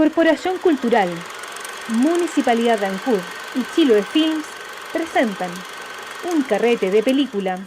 Corporación Cultural, Municipalidad de Ancud y Chiloé Films presentan Un carrete de película.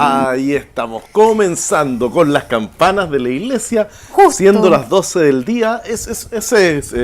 Ahí estamos, comenzando con las campanas de la iglesia, Justo. siendo las 12 del día. Ese es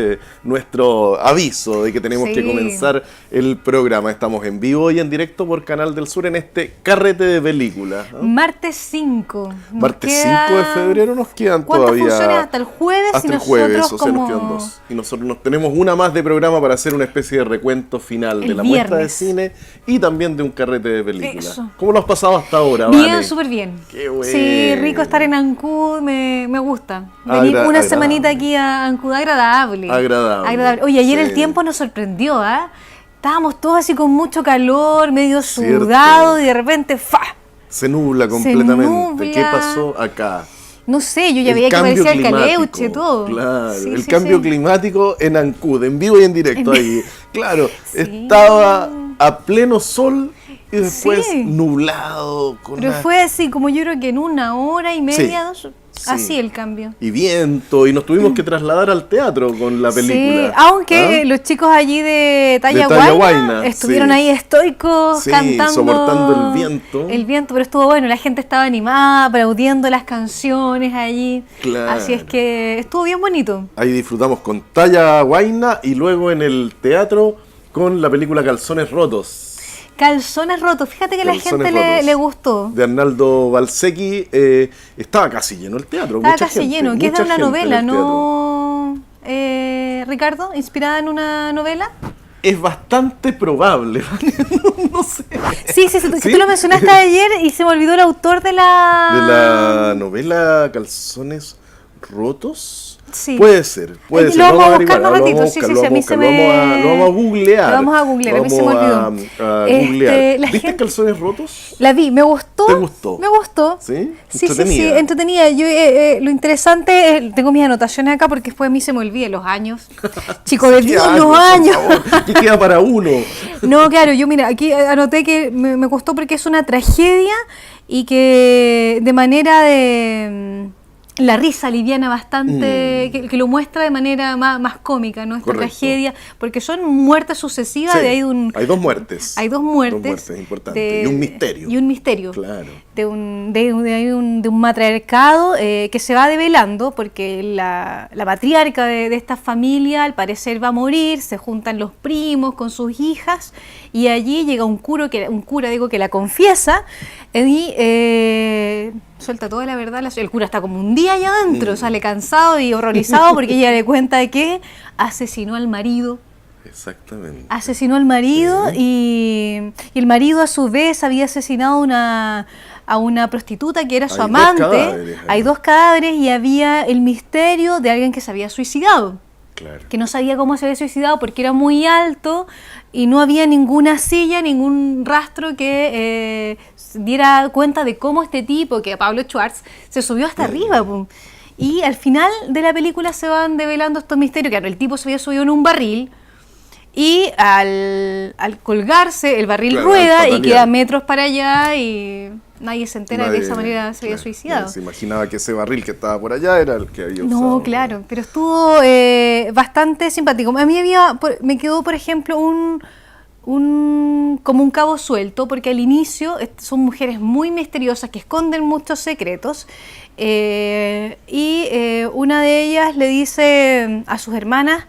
nuestro aviso de que tenemos que comenzar el programa. Estamos en vivo y en directo por Canal del Sur en este carrete de películas, ¿no? Martes 5. Martes 5 de febrero nos quedan ¿Cuántas todavía. funciones hasta el jueves? Hasta y el jueves, nosotros o sea, nos como... quedan dos. Y nosotros nos tenemos una más de programa para hacer una especie de recuento final El de la muestra de viernes. cine y también de un carrete de películas. Eso. ¿Cómo lo has pasado hasta ahora, Bien, Vale? súper bien. Qué bueno. Sí, rico estar en Ancud, me gusta. Venir una semanita aquí a Ancud, agradable. Agradable. Oye, ayer Sí. el tiempo nos sorprendió, ¿ah? Estábamos todos así con mucho calor, medio Cierto. sudados y de repente, ¡fa! Se nubla completamente. nubla. ¿Qué pasó acá? No sé, yo ya El veía que cambio parecía el climático, caleuche, todo. Claro, Sí, el sí, cambio sí. climático en Ancud, en vivo y en directo ahí. Claro, Sí. estaba a pleno sol y después Sí. nublado. Con Pero una- fue así, como yo creo que en una hora y media, Sí, sí. así el cambio. Y viento, y nos tuvimos que trasladar al teatro con la película. Sí, aunque ¿Ah? los chicos allí de Talla Talla Huayna, Huayna estuvieron sí. ahí estoicos, Sí, cantando soportando el viento. El viento, pero estuvo bueno, la gente estaba animada, aplaudiendo las canciones allí. Claro. Así es que estuvo bien bonito. Ahí disfrutamos con Talla Huayna y luego en el teatro con la película Calzones Rotos. Calzones rotos, fíjate que a la Calzones gente Rotos, le gustó. De Arnaldo Balsecchi. Estaba casi lleno el teatro. Estaba mucha casi gente, lleno, que es de mucha una gente en novela, el teatro. ¿no? Ricardo, inspirada en una novela. Es bastante probable, no sé. Sí, ¿Sí? tú lo mencionaste ayer y se me olvidó el autor de De la... la novela Calzones Rotos. Sí. Puede ser. Lo vamos a buscar averiguar, más lo ratito, vamos a sí, buscar, sí, a mí se me... lo vamos a googlear. Lo vamos a googlear, a mí se me olvidó. A googlear. La ¿Viste gente- Calzones Rotos? La vi, me gustó. ¿Te gustó? Me gustó. ¿Sí? Sí, Entretenida. entretenida. Yo, lo interesante, tengo mis anotaciones acá porque después a mí se me olvida los años. Chicos, de ¿Qué Dios, años, los por años. favor? ¿Qué queda para uno? No, claro, yo mira, aquí anoté que me gustó porque es una tragedia y que de manera de... La risa liviana bastante, que lo muestra de manera más cómica, ¿no? Esta Correcto. tragedia, porque son muertes sucesivas, Sí, de ahí un... hay dos muertes. Hay dos muertes. Dos muertes importantes. Y un misterio. Y un misterio. Claro. De un matriarcado que se va develando porque la matriarca de esta familia al parecer va a morir, se juntan los primos con sus hijas y allí llega un cura que la confiesa y suelta toda la verdad. El cura está como un día allá adentro, sale cansado y horrorizado porque ella le cuenta de que asesinó al marido. Exactamente. Asesinó al marido y el marido a su vez había asesinado a una prostituta que era su Hay dos amante. cadáveres ahí. Hay dos cadáveres y había el misterio de alguien que se había suicidado. Claro. Que no sabía cómo se había suicidado porque era muy alto y no había ninguna silla, ningún rastro que diera cuenta de cómo este tipo, que Pablo Schwartz, se subió hasta arriba. Pum. Y al final de la película se van develando estos misterios. Claro, el tipo se había subido en un barril y al colgarse el barril Claro, rueda al y patalear. queda metros para allá y nadie se entera de esa manera se había claro, suicidado. nadie se imaginaba que ese barril que estaba por allá era el que había usado. No, claro, pero estuvo bastante simpático. A mí me quedó, por ejemplo, como un cabo suelto, porque al inicio son mujeres muy misteriosas que esconden muchos secretos y una de ellas le dice a sus hermanas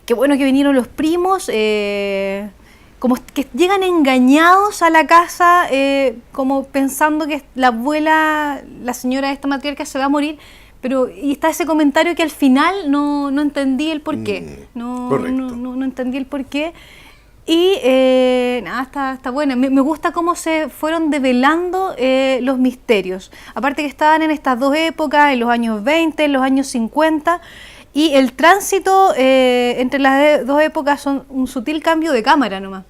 qué bueno que vinieron los primos, como que llegan engañados a la casa, como pensando que la abuela, la señora de esta matriarca se va a morir, pero y está ese comentario que al final no entendí el porqué, no entendí el porqué. Y nada, está buena. Me gusta cómo se fueron develando los misterios. Aparte que estaban en estas dos épocas, en los años 20, en los años 50, y el tránsito entre las dos épocas son un sutil cambio de cámara nomás.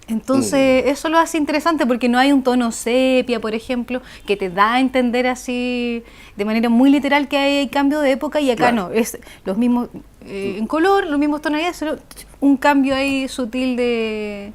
Entonces eso lo hace interesante porque no hay un tono sepia, por ejemplo, que te da a entender así de manera muy literal que hay cambio de época, y acá no, es los mismos en color, los mismos tonalidades, solo un cambio ahí sutil de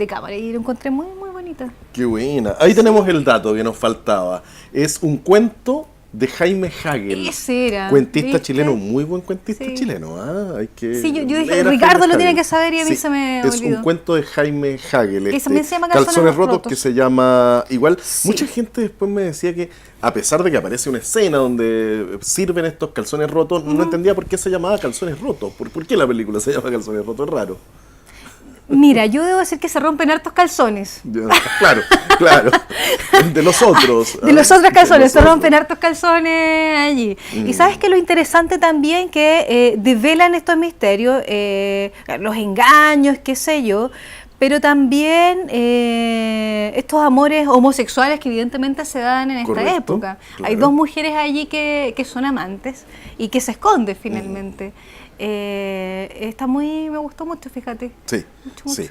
cámara, y lo encontré muy bonita. Qué buena. Ahí tenemos el dato que nos faltaba. Es un cuento de Jaime Hagel, Ese era, cuentista ¿viste? chileno, muy buen cuentista Sí. chileno. Hay que Sí, yo dije, leer a Ricardo Jaime lo tiene Hagel. que saber y a mí se me Es olvidó. un cuento de Jaime Hagel, Que también se llama Calzones Rotos. que se llama igual. Sí. Mucha gente después me decía que, a pesar de que aparece una escena donde sirven estos calzones rotos, no entendía por qué se llamaba Calzones Rotos. ¿Por qué la película se llama Calzones Rotos? Es raro. Mira, yo debo decir que se rompen hartos calzones. Claro. De los otros. De los otros calzones, se otros. rompen hartos calzones allí. Y sabes que lo interesante también que develan estos misterios, los engaños, qué sé yo, pero también estos amores homosexuales que evidentemente se dan en esta Correcto, época. claro. Hay dos mujeres allí que son amantes y que se esconden finalmente. Me gustó mucho, fíjate. Sí, Mucho. sí.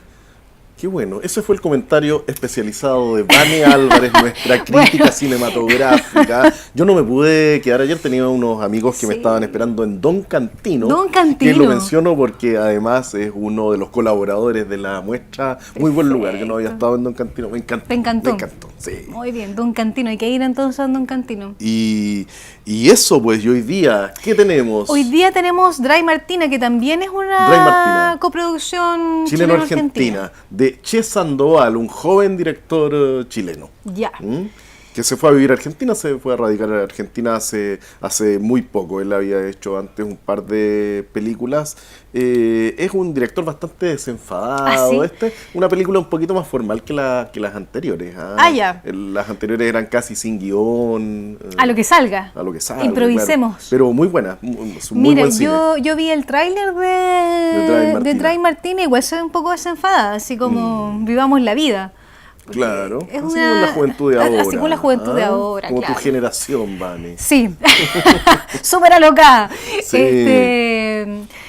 Qué bueno. Ese fue el comentario especializado de Vane Álvarez, nuestra crítica cinematográfica. Yo no me pude quedar ayer, tenía unos amigos que me Sí. estaban esperando en Don Cantino. Don Cantino. Que lo menciono porque además es uno de los colaboradores de la muestra. Muy buen lugar, que no había estado en Don Cantino. Me encantó. ¿Te encantó? Me encantó, sí. Muy bien, Don Cantino. Hay que ir entonces a Don Cantino. Y eso, pues, y hoy día, ¿qué tenemos? Hoy día tenemos Dry Martina, que también es Dry una Martina. coproducción Chileno-Argentina, de Che Sandoval, un joven director chileno. Ya. Que se fue a vivir a Argentina, se fue a radicar a Argentina hace muy poco. Él había hecho antes un par de películas. Es un director bastante desenfadado. ¿Ah, sí? Una película un poquito más formal que las anteriores. Ya. Las anteriores eran casi sin guión. A lo que salga. A lo que salga. Improvisemos. Claro. Pero muy buena. Muy Mira, buen cine. yo vi el tráiler de Dry Martina, igual se ve un poco desenfadada, así como vivamos la vida. Porque Claro, es así con la juventud de ahora. Así con la juventud de ahora, Como claro. tu generación, Vane. Sí, súper alocada. Sí.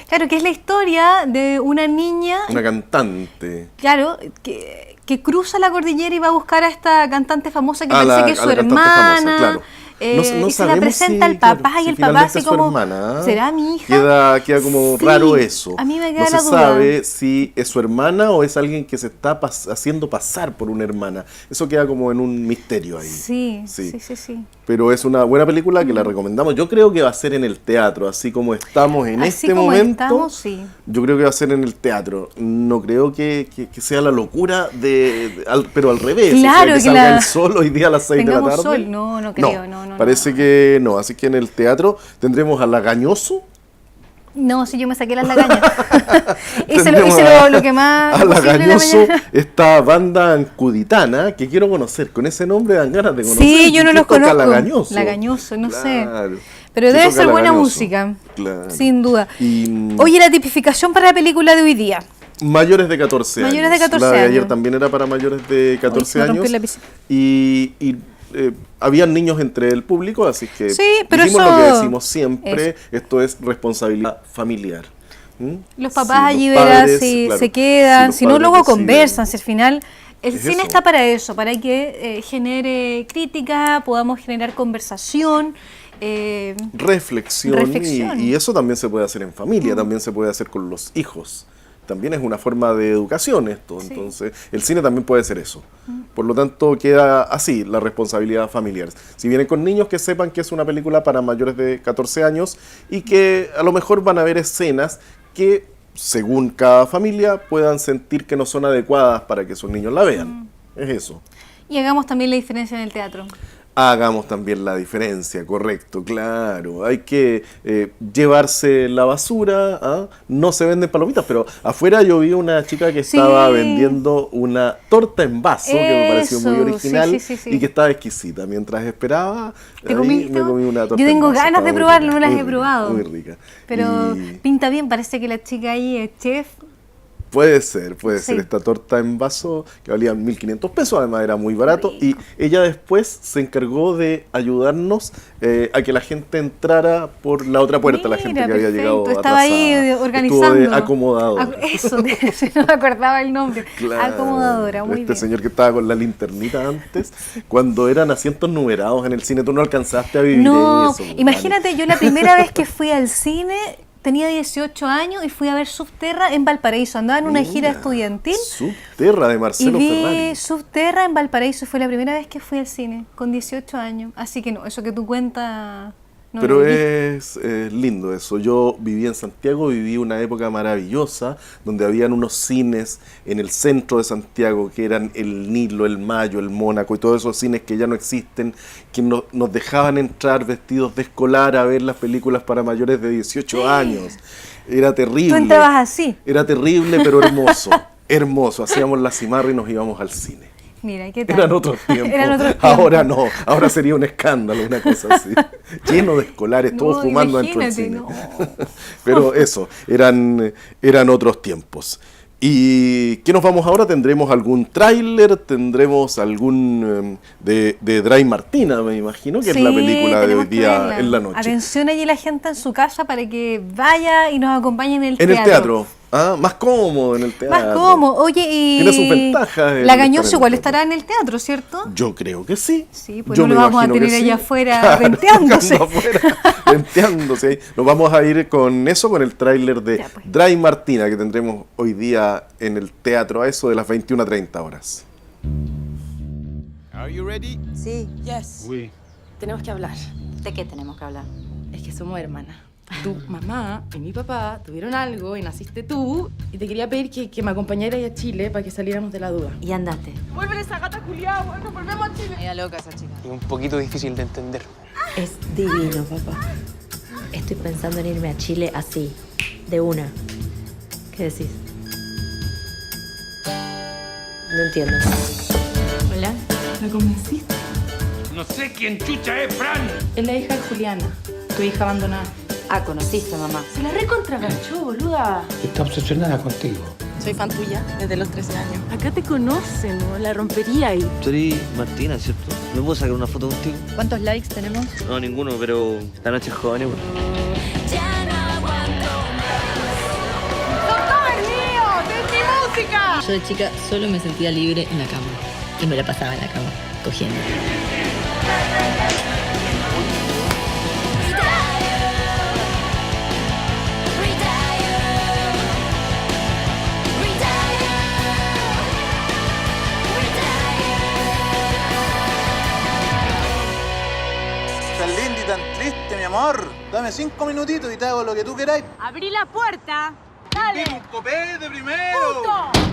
Claro, que es la historia de una niña, Una cantante. claro, que cruza la cordillera y va a buscar a esta cantante famosa que A parece la- que es a su la cantante hermana. famosa, claro. No y se la sabemos presenta si, al papá claro, y si el papá finalmente así es su como, hermana, ¿eh? ¿será mi hija? Queda como Sí, raro eso. a mí me queda no la se duda. sabe si es su hermana o es alguien que se está haciendo pasar por una hermana. Eso queda como en un misterio ahí. Sí. Pero es una buena película que la recomendamos. Yo creo que va a ser en el teatro, así como estamos en Así este como momento. estamos, sí. Yo creo que va a ser en el teatro. No creo que sea la locura pero al revés. Claro, que que salga la- el sol hoy día a las 6 de la Tengamos tarde. sol. No creo, no. Parece que no. Así que en el teatro tendremos a Lagañoso. No, si yo me saqué las lagañas. hice Tendremos lo que más a posible en la Lagañoso, mañana. esta banda ancuditana que quiero conocer. Con ese nombre dan ganas de conocer. Sí, yo no ¿Qué los toca conozco. Lagañoso? Lagañoso, no sé. Claro. Pero ¿Qué debe toca ser buena Lagañoso? música, Claro. sin duda. Y Oye, la tipificación para la película de hoy día. mayores de 14 años. Mayores de 14 La de ayer años. también era para mayores de 14 se me rompió años. el lápiz. Y habían niños entre el público, así que Sí, pero dijimos eso- lo que decimos siempre, esto es responsabilidad familiar. Los papás Sí, allí los verás padres, si claro, se quedan, los si no padres luego deciden. conversan, si al final el Es cine eso. está para eso, para que genere crítica, podamos generar conversación. Reflexión, Reflexión. Y eso también se puede hacer en familia, también se puede hacer con los hijos. También es una forma de educación esto, Sí. entonces el cine también puede ser eso. Por lo tanto queda así la responsabilidad familiar. Si vienen con niños, que sepan que es una película para mayores de 14 años y que a lo mejor van a ver escenas que según cada familia puedan sentir que no son adecuadas para que sus niños la vean. Es eso. Y hagamos también la diferencia en el teatro. Hagamos también la diferencia, correcto, claro. Hay que llevarse la basura, ¿ah? No se venden palomitas, pero afuera yo vi una chica que estaba vendiendo una torta en vaso, que me pareció muy original y que estaba exquisita. Mientras esperaba, ahí me comí una torta Yo tengo en vaso. ganas de probarlo, no las he probado. Muy rica. Pero pinta bien, parece que la chica ahí es chef. Puede ser esta torta en vaso que valía 1.500 pesos, además era muy barato, y ella después se encargó de ayudarnos a que la gente entrara por la otra puerta, la gente que había llegado atrasada. Estaba ahí organizando. Estuvo de acomodadora. Eso, no me acordaba el nombre. Claro, acomodadora, muy bien. Señor que estaba con la linternita antes, cuando eran asientos numerados en el cine, tú no alcanzaste a vivir eso. Imagínate, yo la primera vez que fui al cine tenía 18 años y fui a ver Subterra en Valparaíso. Andaba en una gira estudiantil. Subterra de Marcelo Ferrari. Subterra en Valparaíso. Fue la primera vez que fui al cine, con 18 años. Así que no, eso que tú cuentas... No. Pero es lindo eso. Yo viví en Santiago, viví una época maravillosa donde habían unos cines en el centro de Santiago que eran el Nilo, el Mayo, el Mónaco y todos esos cines que ya no existen, que nos dejaban entrar vestidos de escolar a ver las películas para mayores de 18 años. Era terrible. ¿Tú entrabas así? Era terrible, pero hermoso. Hermoso. Hacíamos la cimarra y nos íbamos al cine. Mira, ¿qué tal? Eran otros tiempos. Ahora no, ahora sería un escándalo, una cosa así. Lleno de escolares, todos fumando dentro del cine. No. Pero eso, eran otros tiempos. ¿Y qué nos vamos ahora? ¿Tendremos algún tráiler? ¿Tendremos algún de Dry Martina, me imagino, que es la película de hoy día en la noche? Atención allí la gente en su casa para que vaya y nos acompañe en el teatro. En el teatro. Ah, más cómodo en el teatro. Más cómodo. Oye, y tiene sus ventajas. Lagañoso igual estará en el teatro, ¿cierto? Yo creo que sí. Sí, pues no lo vamos a tener allá afuera venteándose. Nos vamos a ir con eso, con el tráiler de Dry Martina que tendremos hoy día en el teatro a eso de las 21:30 horas. Are you ready? Sí. Yes. Oui. Tenemos que hablar. ¿De qué tenemos que hablar? Es que somos hermanas. Tu mamá y mi papá tuvieron algo y naciste tú y te quería pedir que me acompañaras a Chile para que saliéramos de la duda. Y andate. ¡Vuelve esa gata culiada! ¡Bueno, volvemos a Chile! Ella loca esa chica. Es un poquito difícil de entender. Es divino, papá. Estoy pensando en irme a Chile así, de una. ¿Qué decís? No entiendo. Hola. ¿La convenciste? No sé quién chucha es, Fran. Es la hija de Juliana, tu hija abandonada. Ah, conociste, mamá. Se la recontragachó, boluda. Está obsesionada contigo. Soy fan tuya desde los 13 años. Acá te conocen, ¿no? La rompería ahí. Tú eres Martina, ¿cierto? ¿Me puedo sacar una foto contigo? ¿Cuántos likes tenemos? No, ninguno, pero esta noche es joven, güey. Yo de chica solo me sentía libre en la cama. Y me la pasaba en la cama, cogiendo. Tan linda y tan triste, mi amor. Dame 5 minutitos y te hago lo que tú queráis. ¡Abrí la puerta! ¡Dale! ¡Dime un copete primero! ¡Puto!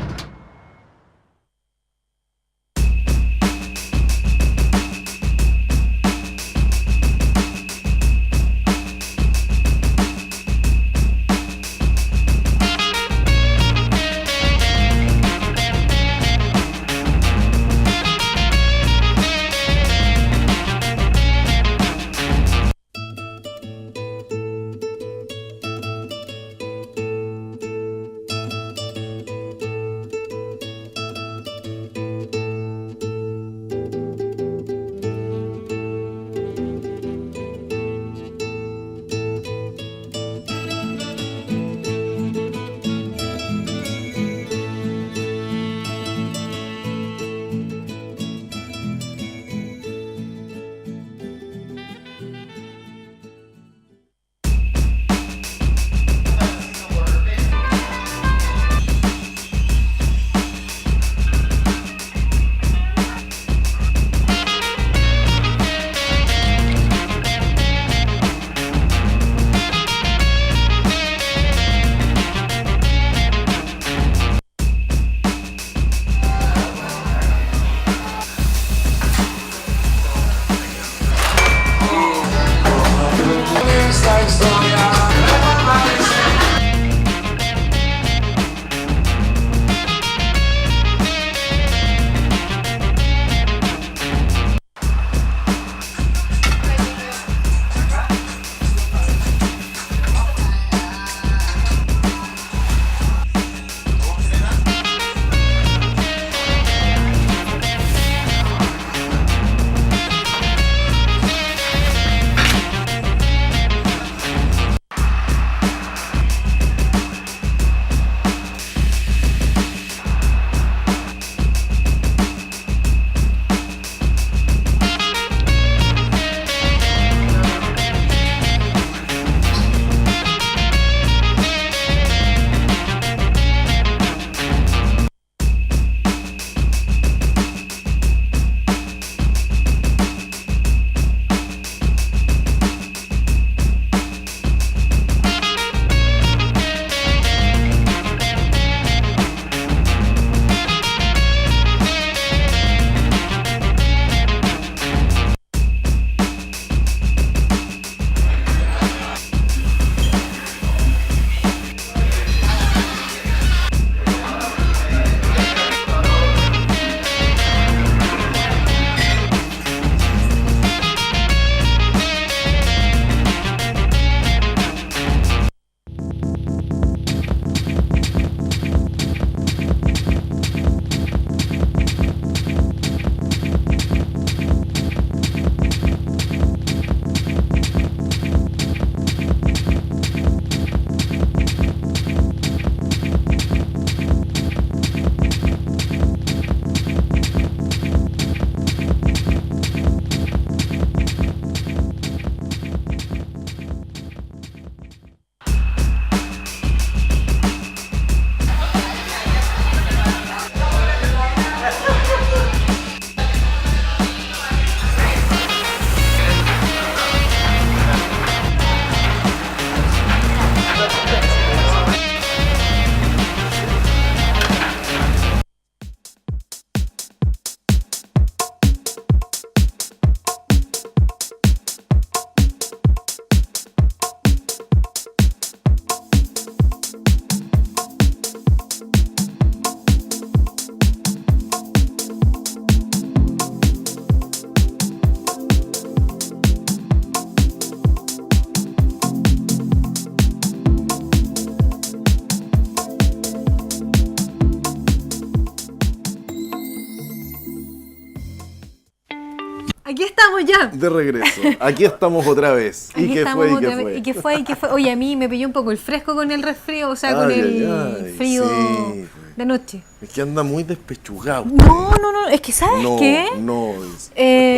Aquí estamos ya. De regreso. Aquí estamos otra vez. Aquí ¿Y qué estamos fue? otra vez. ¿Y qué fue? ¿Y qué fue? Oye, a mí me pilló un poco el fresco con el resfrío, o sea, con Ay, el ay, frío sí. de noche. Es que anda muy despechugado. No, es que ¿sabes No, qué? no.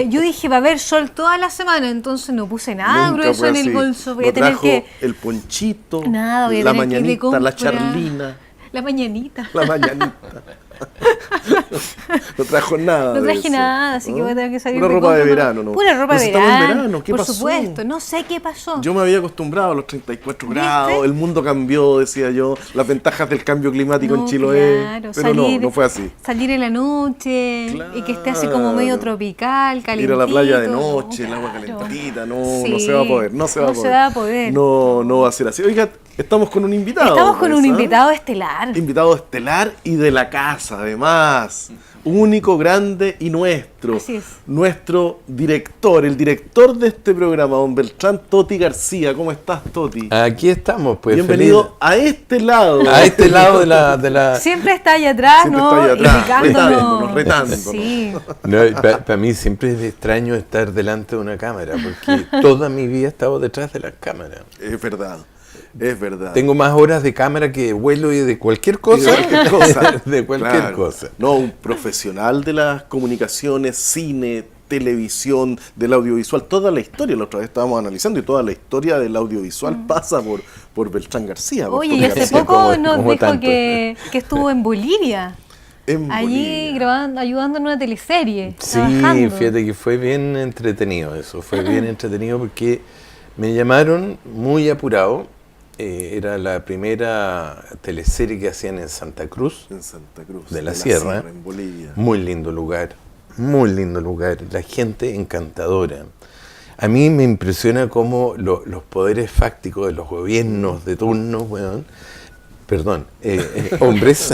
Yo dije, va a haber sol toda la semana, entonces no puse nada Nunca grueso fue en el así. bolso. Voy a No tener trajo que... el ponchito, Nada, voy a la tener que ir de mañanita, la compra. charlina, La mañanita. la mañanita. No trajo nada. No de traje eso, nada, así que voy a tener que salir Pura de ropa de compra. verano, ¿no? Pura ropa Pero de si estamos en verano. verano, ¿qué por pasó? supuesto, no sé qué pasó. Yo me había acostumbrado a los 34 ¿Viste? grados, el mundo cambió, decía yo, las ventajas del cambio climático en Chiloé, claro, pero no fue así. Salir en la noche y que esté así como medio Claro. tropical, calentito. Ir a la playa de noche, el agua calentita, no Sí, se va a poder, no se va a no poder. se va a poder. No va a ser así. Oiga, estamos con un invitado. Estamos con un pues, ¿ah? invitado estelar. Invitado estelar y de la casa, además. Único, grande y nuestro. Así es. Nuestro director, el director de este programa, don Beltrán Toti García. ¿Cómo estás, Toti? Aquí estamos, pues. Bienvenido feliz. a este lado. A este lado de la... Siempre está allá atrás, Siempre ¿no? está allá atrás, Indicándonos. retándonos. Sí. No, para mí siempre es extraño estar delante de una cámara, porque toda mi vida he estado detrás de las cámaras. Es verdad, es verdad. Tengo más horas de cámara que vuelo y de cualquier cosa. De cualquier cosa. De cualquier Claro. cosa. No, un profesional de las comunicaciones, cine, televisión, del audiovisual, toda la historia, la otra vez estábamos analizando y toda la historia del audiovisual pasa por Beltrán García. por Oye, Toti y hace García. poco nos como dijo tanto. que estuvo en Bolivia. En Allí Bolivia. grabando, ayudando en una teleserie. Sí, trabajando. fíjate que fue bien entretenido eso, fue bien entretenido porque me llamaron muy apurado, era la primera teleserie que hacían en Santa Cruz, En Santa Cruz. de la Sierra, en Bolivia. muy lindo lugar, la gente encantadora. A mí me impresiona cómo los poderes fácticos de los gobiernos de turno, hombres,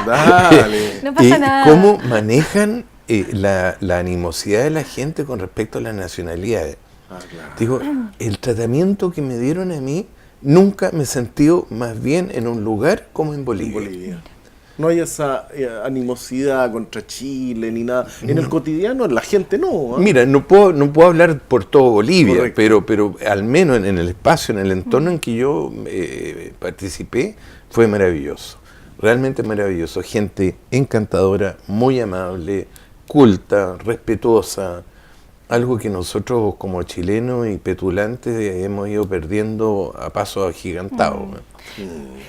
Dale. No pasa nada. cómo manejan la animosidad de la gente con respecto a las nacionalidades. Ah, claro. Digo, el tratamiento que me dieron a mí, nunca me he sentido más bien en un lugar como en En Bolivia. Bolivia. No hay esa animosidad contra Chile ni nada. En el cotidiano la gente no. ¿ah? Mira, no puedo hablar por todo Bolivia, Correcto. pero al menos en el espacio, en el entorno en que yo participé, fue maravilloso. Realmente maravilloso. Gente encantadora, muy amable, culta, respetuosa. Algo que nosotros como chilenos y petulantes hemos ido perdiendo a pasos agigantados.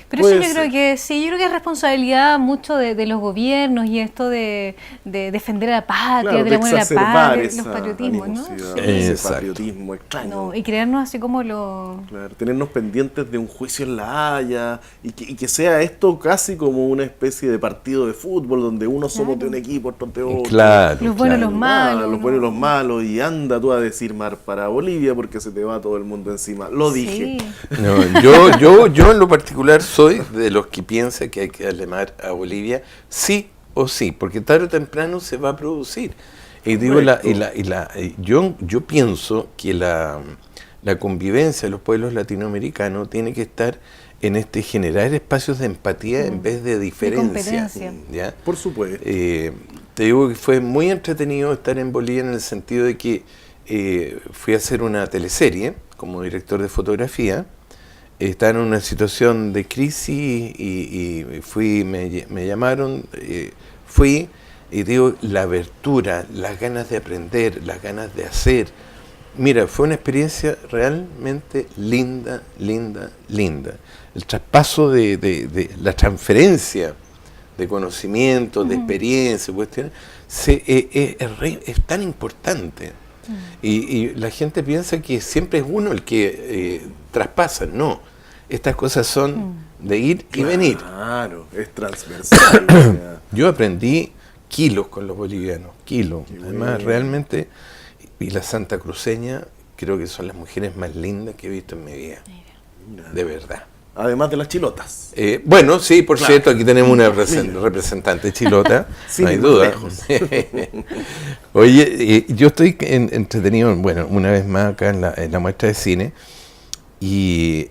Pero eso yo creo que sí, yo creo que es responsabilidad mucho de los gobiernos y esto de defender a la patria, Claro, de la buena exacerbar patria, esa los patriotismos, ¿no? animosidad, Sí. ese Exacto. patriotismo extraño. No, y creernos así como lo... Claro, tenernos pendientes de un juicio en La Haya y que sea esto casi como una especie de partido de fútbol donde unos somos de un equipo, otros de otro. Claro. Los buenos y los Ah, malos. los buenos y los malos, y anda tú a decir mar para Bolivia porque se te va todo el mundo encima. Lo dije. Sí. No, yo en lo particular soy de los que piensa que hay que darle mar a Bolivia, sí o sí, porque tarde o temprano se va a producir. Y digo, yo pienso que la convivencia de los pueblos latinoamericanos tiene que estar en generar espacios de empatía en vez de diferencia. competencia. ¿Ya? Por supuesto. Te digo que fue muy entretenido estar en Bolivia en el sentido de que fui a hacer una teleserie como director de fotografía. Estaba en una situación de crisis y me llamaron, fui y digo, la abertura, las ganas de aprender, las ganas de hacer. Mira, fue una experiencia realmente linda. El traspaso de la transferencia de conocimiento, de experiencia, cuestiones, es tan importante. Y la gente piensa que siempre es uno el que traspasa. No, estas cosas son de ir y venir. Claro, es transversal. Yo aprendí kilos con los bolivianos, kilos. Además, realmente, y la santacruceña, creo que son las mujeres más lindas que he visto en mi vida. De verdad. Además de las chilotas. Bueno, sí, por cierto, aquí tenemos una representante chilota, Sin no hay ir duda. lejos. Oye, yo estoy entretenido, bueno, una vez más acá en la muestra de cine, y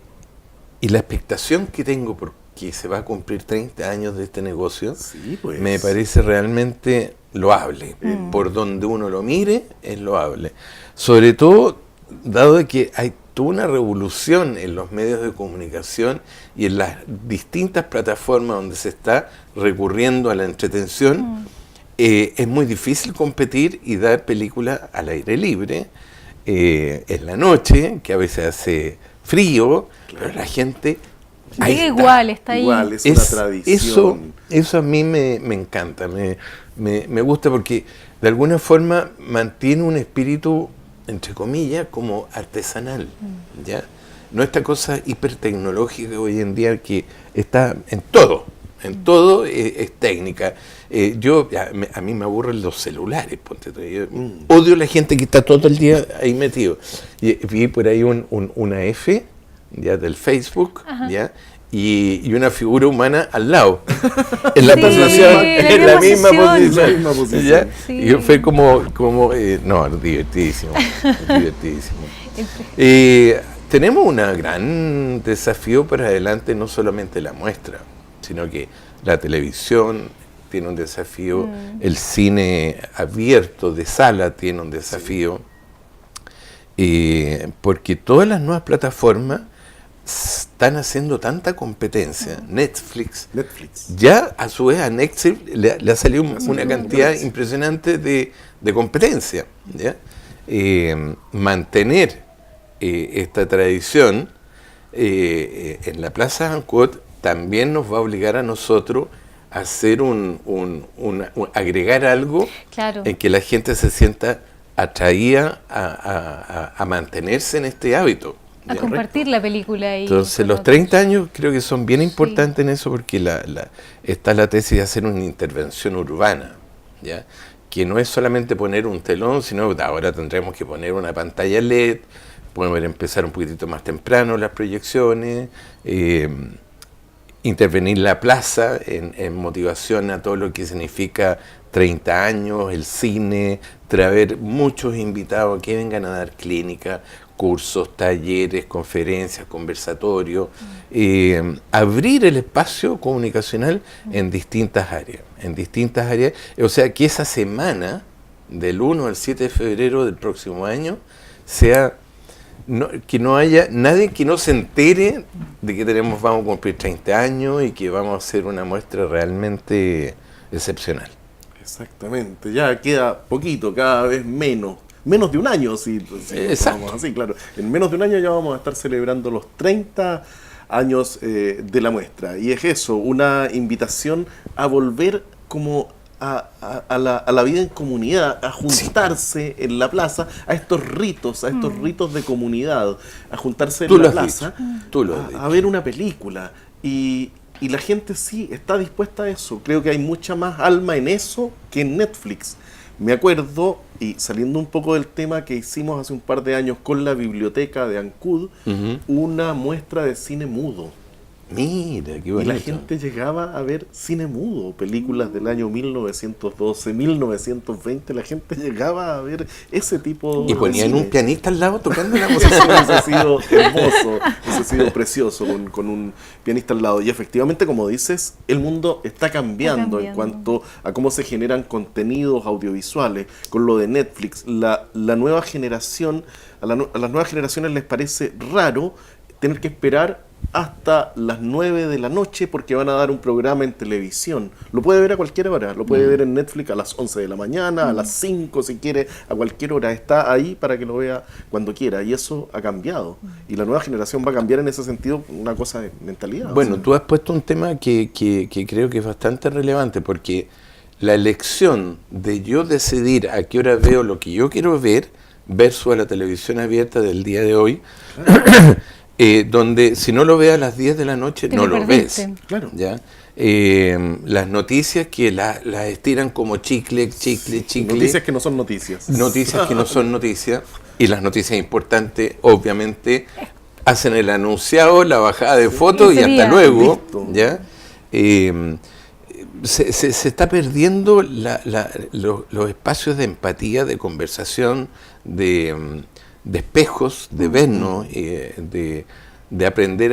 la expectación que tengo que se va a cumplir 30 años de este negocio, Sí, pues. me parece realmente loable. Por donde uno lo mire, es loable. Sobre todo, dado de que hay toda una revolución en los medios de comunicación y en las distintas plataformas donde se está recurriendo a la entretención, es muy difícil competir y dar películas al aire libre, en la noche, que a veces hace frío, pero la gente... ahí Llega está. igual, está ahí. Igual, es una tradición. Eso a mí me encanta, me gusta porque de alguna forma mantiene un espíritu, entre comillas, como artesanal, ¿ya? No esta cosa hipertecnológica hoy en día que está en todo es técnica. A mí me aburren los celulares, ponte tú. Yo odio la gente que está todo el día ahí metido. Vi por ahí una F, ya, del Facebook, ya, y una figura humana al lado, en la posición, en la misma posición, ¿ya? Sí. Y fue como no, divertidísimo, divertidísimo. Tenemos un gran desafío para adelante, no solamente la muestra, sino que la televisión tiene un desafío, el cine abierto de sala tiene un desafío, porque todas las nuevas plataformas están haciendo tanta competencia. Netflix ya a su vez a Netflix le ha salido una cantidad impresionante de competencia, ¿ya? Mantener esta tradición en la Plaza Ancoat también nos va a obligar a nosotros a hacer agregar algo, Claro. en que la gente se sienta atraída a mantenerse en este hábito. A ¿ya? compartir la película. Entonces los 30 años creo que son bien importantes en eso, porque está la tesis de hacer una intervención urbana, ¿ya? Que no es solamente poner un telón, sino que ahora tendremos que poner una pantalla LED, podemos empezar un poquitito más temprano las proyecciones, intervenir la plaza en motivación a todo lo que significa 30 años, el cine, traer muchos invitados que vengan a dar clínica, cursos, talleres, conferencias, conversatorios, abrir el espacio comunicacional en distintas áreas, o sea, que esa semana del 1 al 7 de febrero del próximo año sea que no haya nadie que no se entere de que vamos a cumplir 30 años y que vamos a hacer una muestra realmente excepcional. Exactamente, ya queda poquito, cada vez menos de un año, si vamos así, claro. En menos de un año ya vamos a estar celebrando los 30 años de la muestra. Y es eso, una invitación a volver como a la vida en comunidad, a juntarse en la plaza, a estos ritos de comunidad, a juntarse en la plaza, a ver una película. Y la gente sí está dispuesta a eso. Creo que hay mucha más alma en eso que en Netflix. Me acuerdo, y saliendo un poco del tema, que hicimos hace un par de años con la biblioteca de Ancud, una muestra de cine mudo. Mira, qué bonito. Y la gente llegaba a ver cine mudo, películas del año 1912, 1920, la gente llegaba a ver ese tipo de ponían cine. Un pianista al lado tocando la música. Eso ha sido hermoso, eso ha sido precioso, con un pianista al lado. Y efectivamente, como dices, el mundo está cambiando en cuanto a cómo se generan contenidos audiovisuales. Con lo de Netflix, la nueva generación, a las nuevas generaciones les parece raro tener que esperar hasta las 9 de la noche porque van a dar un programa en televisión. Lo puede ver a cualquier hora, lo puede ver en Netflix a las 11 de la mañana, a las 5 si quiere, a cualquier hora. Está ahí para que lo vea cuando quiera, y eso ha cambiado. Y la nueva generación va a cambiar en ese sentido, una cosa de mentalidad. Bueno, tú has puesto un tema que creo que es bastante relevante, porque la elección de yo decidir a qué hora veo lo que yo quiero ver versus a la televisión abierta del día de hoy, donde si no lo ves a las 10 de la noche no lo ves. Claro. ¿Ya? Las noticias que las estiran como chicle. Noticias que no son noticias. Noticias que no son noticias. Y las noticias importantes, obviamente, hacen el anunciado, la bajada de fotos y hasta luego. ¿Ya? Se está perdiendo los espacios de empatía, de conversación, de espejos, de vernos, de aprender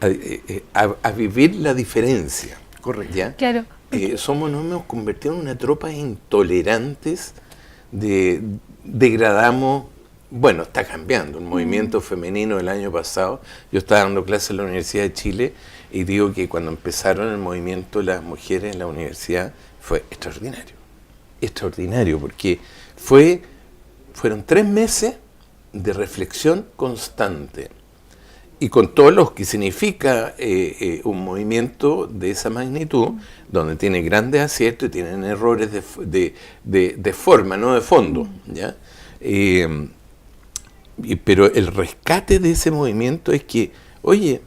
a vivir la diferencia. Correcto. ¿Ya? Claro. Nos hemos convertido en una tropa intolerantes, degradamos. Bueno, está cambiando el movimiento femenino del año pasado. Yo estaba dando clases en la Universidad de Chile y digo que cuando empezaron el movimiento las mujeres en la universidad fue extraordinario. Extraordinario, porque fueron 3 meses de reflexión constante y con todo lo que significa un movimiento de esa magnitud, donde tiene grandes aciertos y tienen errores de forma, no de fondo, ¿ya? Pero el rescate de ese movimiento es que, oye,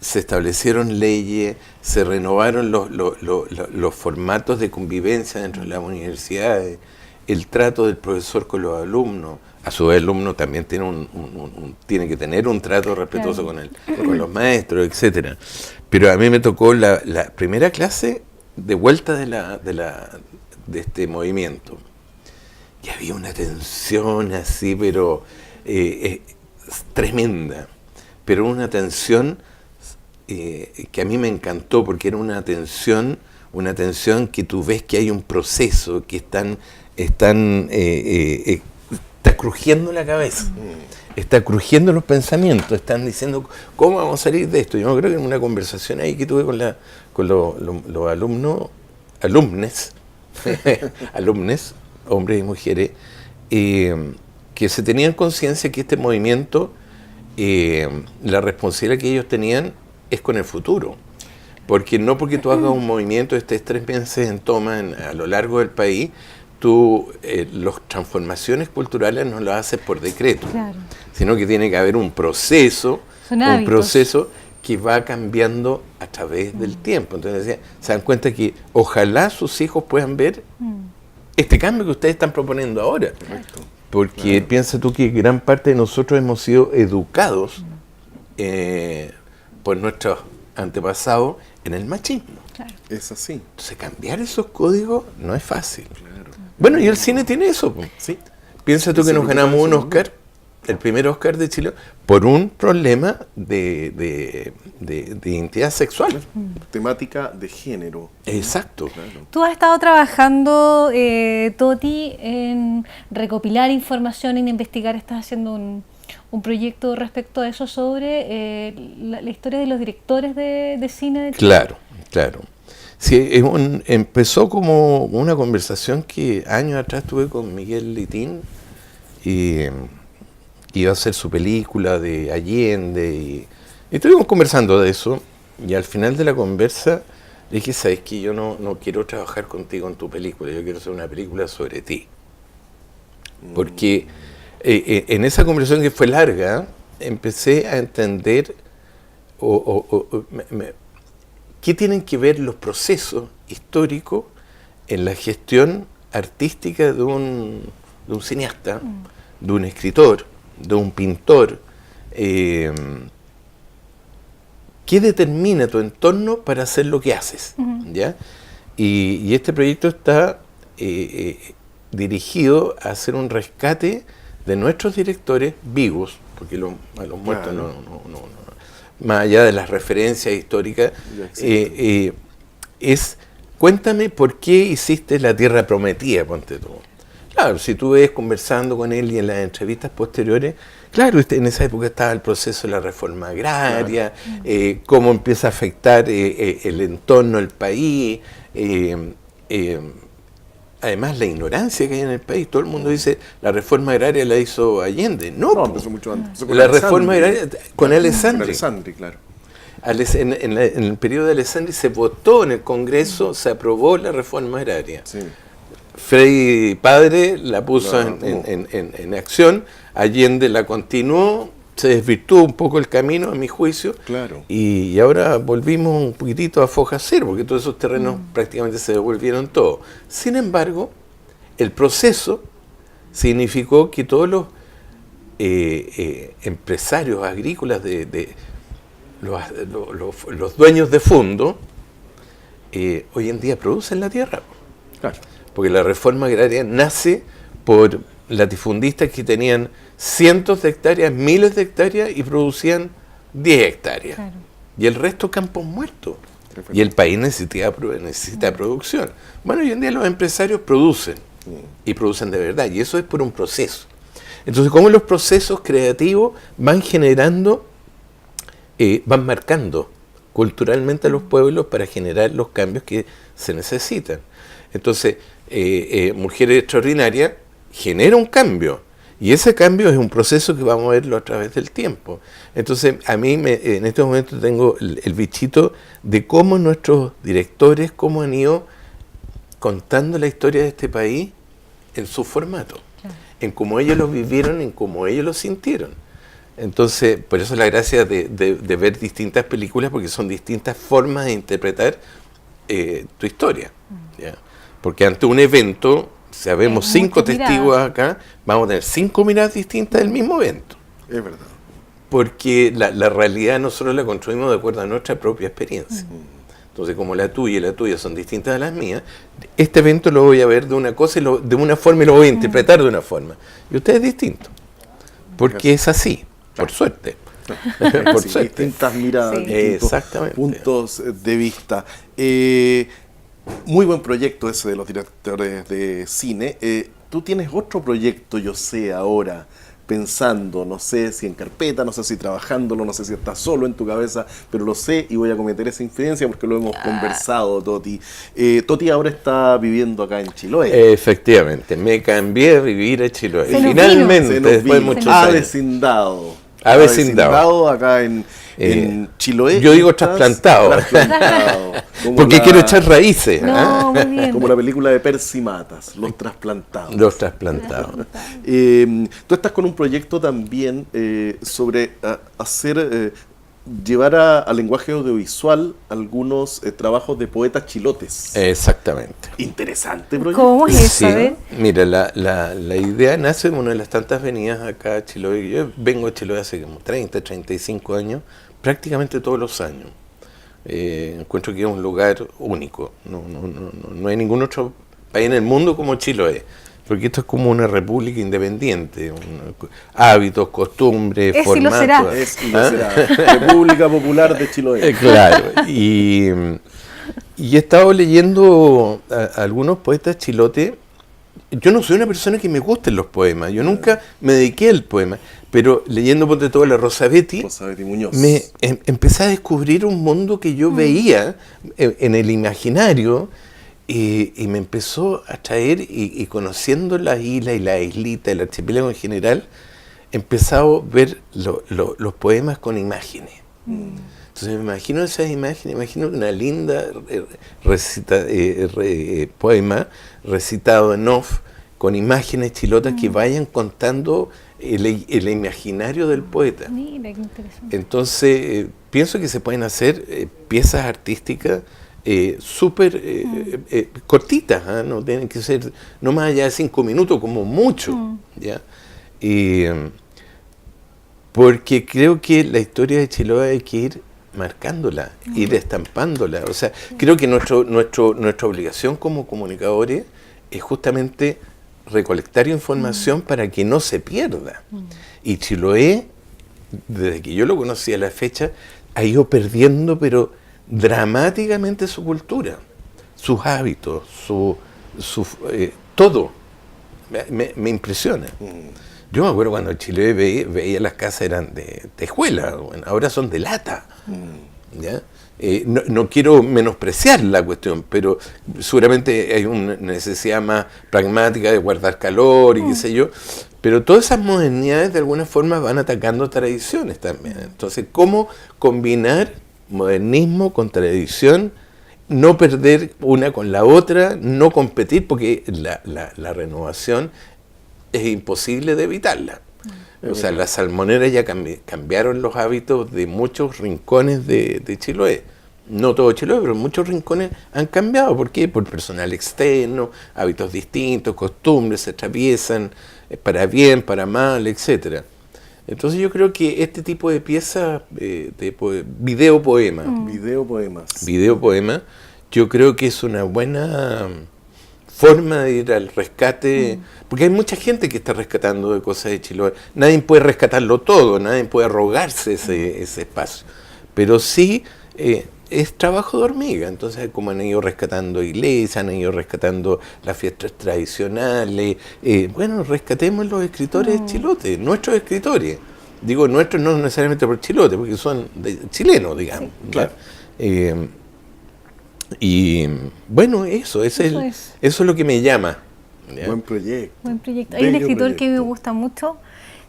se establecieron leyes, se renovaron los formatos de convivencia dentro de las universidades, el trato del profesor con los alumnos. A su vez, el alumno también tiene que tener un trato respetuoso con los maestros, etcétera. Pero a mí me tocó la primera clase de vuelta de este movimiento. Y había una tensión así, pero tremenda. Pero una tensión que a mí me encantó, porque era una tensión que tú ves que hay un proceso, que está crujiendo la cabeza, está crujiendo los pensamientos, están diciendo cómo vamos a salir de esto. Yo creo que en una conversación ahí que tuve con los alumnes, hombres y mujeres, que se tenían conciencia que este movimiento, la responsabilidad que ellos tenían es con el futuro. Porque no porque tú hagas un movimiento, estés 3 meses en toma a lo largo del país, tú las transformaciones culturales no las haces por decreto, claro, sino que tiene que haber un proceso que va cambiando a través del tiempo. Entonces se dan cuenta que ojalá sus hijos puedan ver este cambio que ustedes están proponiendo ahora. Correcto. Porque piensa tú que gran parte de nosotros hemos sido educados por nuestros antepasados en el machismo. Claro. Es así. Entonces cambiar esos códigos no es fácil. Claro. Bueno, y el cine tiene eso. Sí. Piensa tú que nos ganamos un Oscar, el primer Oscar de Chile, por un problema de identidad sexual. Temática de género. Exacto. Claro. Tú has estado trabajando, Toti, en recopilar información, en investigar. Estás haciendo un proyecto respecto a eso sobre la historia de los directores de cine de Chile. Claro, claro. Sí, empezó como una conversación que años atrás tuve con Miguel Litín, y iba a hacer su película de Allende, y estuvimos conversando de eso, y al final de la conversa le dije, sabes que yo no quiero trabajar contigo en tu película, yo quiero hacer una película sobre ti. Porque en esa conversación, que fue larga, empecé a entender qué tienen que ver los procesos históricos en la gestión artística de un cineasta, de un escritor, de un pintor. ¿Qué determina tu entorno para hacer lo que haces? ¿Ya? Y este proyecto está dirigido a hacer un rescate de nuestros directores vivos, porque a los muertos no, más allá de las referencias históricas, cuéntame por qué hiciste La Tierra Prometida, ponte tú. Claro, si tú ves conversando con él y en las entrevistas posteriores, claro, en esa época estaba el proceso de la reforma agraria, cómo empieza a afectar el entorno del país, además la ignorancia que hay en el país. Todo el mundo dice, la reforma agraria la hizo Allende. No, empezó mucho antes. La reforma agraria con Alessandri. Claro. En el periodo de Alessandri se votó en el Congreso, se aprobó la reforma agraria. Sí. Frei padre la puso en acción, Allende la continuó, se desvirtuó un poco el camino, a mi juicio, claro, y ahora volvimos un poquitito a foja cero, porque todos esos terrenos prácticamente se devolvieron todos. Sin embargo, el proceso significó que todos los empresarios agrícolas, los dueños de fondo, hoy en día producen la tierra. Claro. Porque la reforma agraria nace por latifundistas que tenían cientos de hectáreas, miles de hectáreas y producían 10 hectáreas. Claro. y el resto campos muertos. Y el país necesita producción. Bueno, hoy en día los empresarios producen, y producen de verdad, y eso es por un proceso. Entonces, cómo los procesos creativos van generando, van marcando culturalmente a los pueblos para generar los cambios que se necesitan. Entonces, Mujeres Extraordinarias genera un cambio, y ese cambio es un proceso que vamos a verlo a través del tiempo. Entonces, a mí en este momento tengo el bichito de cómo nuestros directores, cómo han ido contando la historia de este país en su formato, en cómo ellos lo vivieron, en cómo ellos lo sintieron. Entonces, por eso la gracia de ver distintas películas, porque son distintas formas de interpretar tu historia, ¿ya? Porque ante un evento, si habemos 5 testigos acá, vamos a tener 5 miradas distintas del mismo evento. Es verdad. Porque la realidad nosotros la construimos de acuerdo a nuestra propia experiencia. Entonces, como la tuya y la tuya son distintas a las mías, este evento lo voy a ver de una cosa, de una forma, y lo voy a interpretar de una forma. Y usted es distinto, porque es así, por suerte. Por suerte. Distintas miradas, exactamente, puntos de vista. Muy buen proyecto ese de los directores de cine. Tú tienes otro proyecto, yo sé, ahora, pensando, no sé si en carpeta, no sé si trabajándolo, no sé si estás solo en tu cabeza, pero lo sé y voy a cometer esa infidencia porque lo hemos conversado, Toti. Toti ahora está viviendo acá en Chiloé. Efectivamente, me cambié a vivir a Chiloé. Finalmente, después de muchos años. Avecindado acá en Chiloé. Yo digo trasplantado. Porque quiero echar raíces. No, muy bien. Como la película de Percy Matas, Los Trasplantados. Los Trasplantados. Tú estás con un proyecto también sobre llevar a lenguaje audiovisual algunos trabajos de poetas chilotes. Exactamente. Interesante proyecto. ¿Cómo es eso? Sí. Mira, la idea nace en una de las tantas venidas acá a Chiloé. Yo vengo a Chiloé hace como 30, 35 años, prácticamente todos los años. Encuentro que es un lugar único. No hay ningún otro país en el mundo como Chiloé. Porque esto es como una república independiente, hábitos, costumbres, formatos. Y lo será. República Popular de Chiloé. Claro. Y he estado leyendo a algunos poetas chilotes. Yo no soy una persona que me gusten los poemas. Yo nunca me dediqué al poema. Pero leyendo, ponte todo, la Rosa Betty Muñoz, empecé a descubrir un mundo que yo veía en el imaginario. Y me empezó a traer, y conociendo las islas y la islita, el archipiélago en general, he empezado a ver los poemas con imágenes. Entonces me imagino esas imágenes, imagino una linda poema recitado en off, con imágenes chilotas que vayan contando el imaginario del poeta. Mira, qué interesante. Entonces pienso que se pueden hacer piezas artísticas súper cortitas, no tienen que ser no más allá de 5 minutos como mucho, ¿ya? Porque creo que la historia de Chiloé hay que ir marcándola, ir estampándola. O sea, creo que nuestra obligación como comunicadores es justamente recolectar información para que no se pierda. Y Chiloé, desde que yo lo conocí a la fecha, ha ido perdiendo, pero dramáticamente, su cultura, sus hábitos, todo. Me impresiona. Yo me acuerdo cuando Chile veía las casas eran de tejuela, bueno, ahora son de lata. ¿Ya? No quiero menospreciar la cuestión, pero seguramente hay una necesidad más pragmática de guardar calor y qué sé yo. Pero todas esas modernidades de alguna forma van atacando tradiciones también. Entonces, ¿cómo combinar modernismo con tradición, no perder una con la otra, no competir, porque la renovación es imposible de evitarla? O sea, las salmoneras ya cambiaron los hábitos de muchos rincones de Chiloé. No todo Chiloé, pero muchos rincones han cambiado. ¿Por qué? Por personal externo, hábitos distintos, costumbres, se atraviesan para bien, para mal, etcétera. Entonces yo creo que este tipo de piezas, videopoemas, yo creo que es una buena forma de ir al rescate, porque hay mucha gente que está rescatando de cosas de Chiloé. Nadie puede rescatarlo todo, nadie puede arrogarse ese espacio, pero sí es trabajo de hormiga. Entonces, como han ido rescatando iglesias, han ido rescatando las fiestas tradicionales, bueno, rescatemos los escritores de Chilote, nuestros escritores. Digo nuestros no necesariamente por Chilote, porque son chilenos, digamos. Sí. Claro. Y bueno, eso es lo que me llama. ¿Ya? Buen proyecto. Buen proyecto. Hay un Bello escritor que me proyecto. gusta mucho,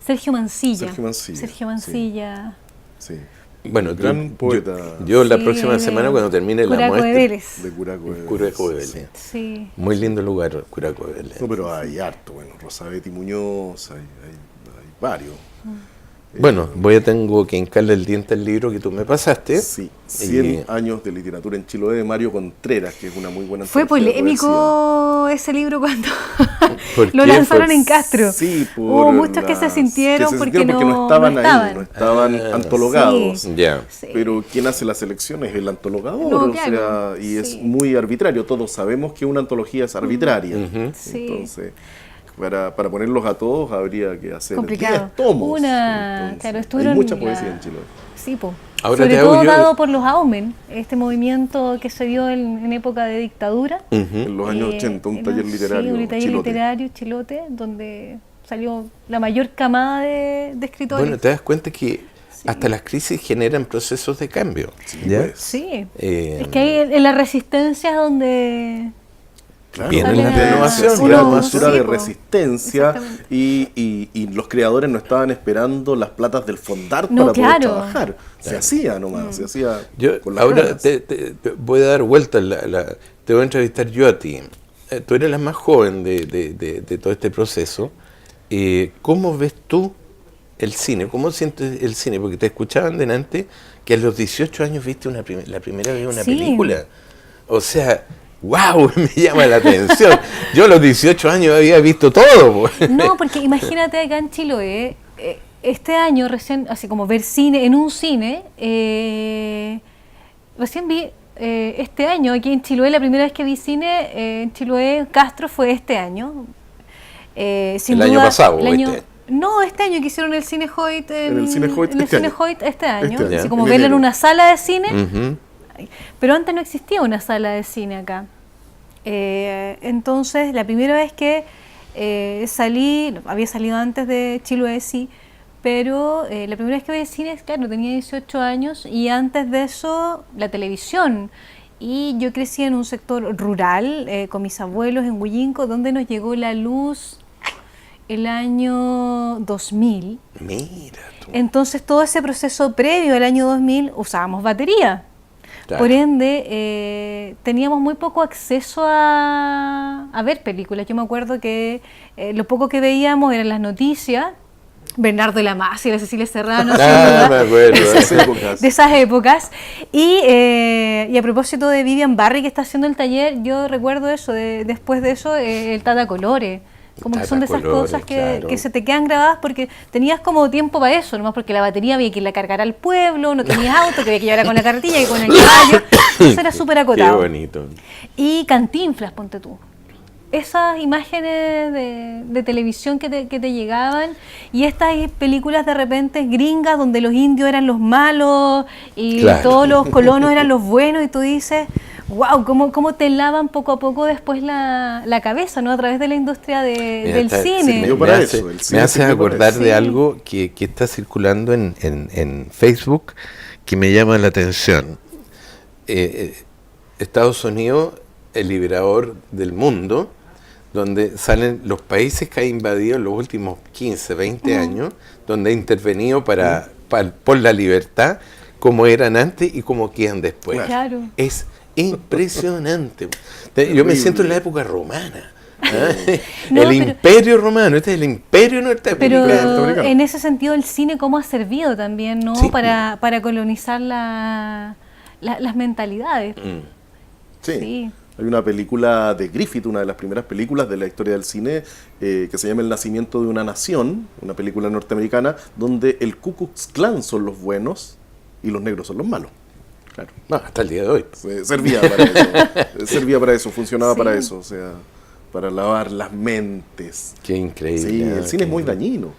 Sergio Mancilla. Sergio Mancilla. Sí. Bueno, Gran poeta. Yo la Sí, próxima semana, cuando termine la Curaco de muestra... Vélez. De Curaco de Curaco de Vélez. Vélez. Sí. Muy lindo lugar, Curaco de Vélez. No, pero hay harto, bueno, Rosabetti Muñoz, hay varios. Bueno, tengo que hincarle el diente al libro que tú me pasaste. Sí, 100 años de literatura en Chiloé de Mario Contreras, que es una muy buena Fue antología de polémico ese libro cuando ¿Por lo qué? lanzaron en Castro. Sí, Hubo muchos que se sintieron porque no estaban ahí, no estaban Ah, antologados. sí. Ya. Sí. Pero quien hace la selección es el antologador, No, o claro, sea, y es sí. muy arbitrario. Todos sabemos que una antología es arbitraria. Sí. Entonces, para ponerlos a todos habría que hacer Complicado. 10 tomos. Claro, estuvieron hay mucha la- poesía en Chiloé. Sí, po. Ahora Sobre te hago todo yo- dado por los Aumen, este movimiento que se dio en época de dictadura. En los años 80, un taller literario. Sí, un taller Chilote. literario, Chilote, donde salió la mayor camada de escritores. Bueno, te das cuenta que hasta las crisis generan procesos de cambio. Sí, ¿ya? pues. Sí, Eh, es que ahí en la resistencia es donde... Claro, Viene la renovación, renovación, la uno- postura sí, de po. resistencia Exactamente. y los creadores no estaban esperando las platas del fondar No, para poder claro. trabajar. Se hacía nomás, se hacía Yo con las ahora ganas. te voy a dar vuelta, te voy a entrevistar yo a ti. Tú eres la más joven de todo este proceso. ¿Cómo ves tú el cine? ¿Cómo sientes el cine? Porque te escuchaban delante que a los 18 años viste la primera vez una Sí. película. O sea, ¡wow! Me llama la atención. Yo a los 18 años había visto todo. Pues. No, porque imagínate acá en Chiloé, este año recién, así como ver cine en un cine, recién vi este año aquí en Chiloé, la primera vez que vi cine en Chiloé, Castro, fue este año. Sin ¿El año duda, pasado el o año- este? No, este año que hicieron el Cine Hoyt En el Cine Hoyt en el este Cine año. Hoyt este año, Este año, así como en verlo en enero. una sala de cine. Ujú. Pero antes no existía una sala de cine acá. Entonces, la primera vez que salí, había salido antes de Chiloé, sí, pero la primera vez que vi cine, claro, tenía 18 años y antes de eso, la televisión. Y yo crecí en un sector rural con mis abuelos en Huillinco, donde nos llegó la luz el año 2000. Mira tú. Entonces, todo ese proceso previo al año 2000 usábamos batería. Claro. Por ende, teníamos muy poco acceso a ver películas. Yo me acuerdo que lo poco que veíamos eran las noticias, Bernardo Lamas y la Cecilia Serrano, sin duda, me acuerdo. De esas épocas. de esas épocas. Y a propósito de Vivian Barry, que está haciendo el taller, yo recuerdo eso, después de eso, el Tata Colores. Como que son de esas Tata Colores, cosas claro. que se te quedan grabadas porque tenías como tiempo para eso, nomás porque la batería había que irla a cargar al pueblo, no tenías auto, que había que llevar con la carretilla y con el caballo. Eso era súper Qué acotado. bonito. Y Cantinflas, ponte tú. Esas imágenes de televisión que te llegaban y estas películas de repente gringas donde los indios eran los malos y Claro. todos los colonos eran los buenos y tú dices, wow, cómo te lavan poco a poco después la cabeza, ¿no? A través de la industria Mira, del está- cine. sirvió Me para hace, eso, el me cine hace sirvió para acordar eso. de Sí. algo que está circulando en Facebook que me llama la atención. Estados Unidos, el liberador del mundo, donde salen los países que ha invadido en los últimos 15, 20 años, donde ha intervenido por la libertad, como eran antes y como quedan después. Claro. Es impresionante. Yo me siento en la época romana. ¿ah? No, El pero- imperio romano, este es el imperio norteamericano. Pero norteamericano. en ese sentido el cine cómo ha servido también, ¿no? Sí. Para colonizar las mentalidades. Sí. Sí. Hay una película de Griffith, una de las primeras películas de la historia del cine, que se llama El nacimiento de una nación, una película norteamericana, donde el Ku Klux Klan son los buenos y los negros son los malos. Claro. No, hasta el día de hoy. Servía para eso. Servía para eso, funcionaba Sí. para eso. O sea, para lavar las mentes. Qué increíble. Sí, el cine es muy dañino.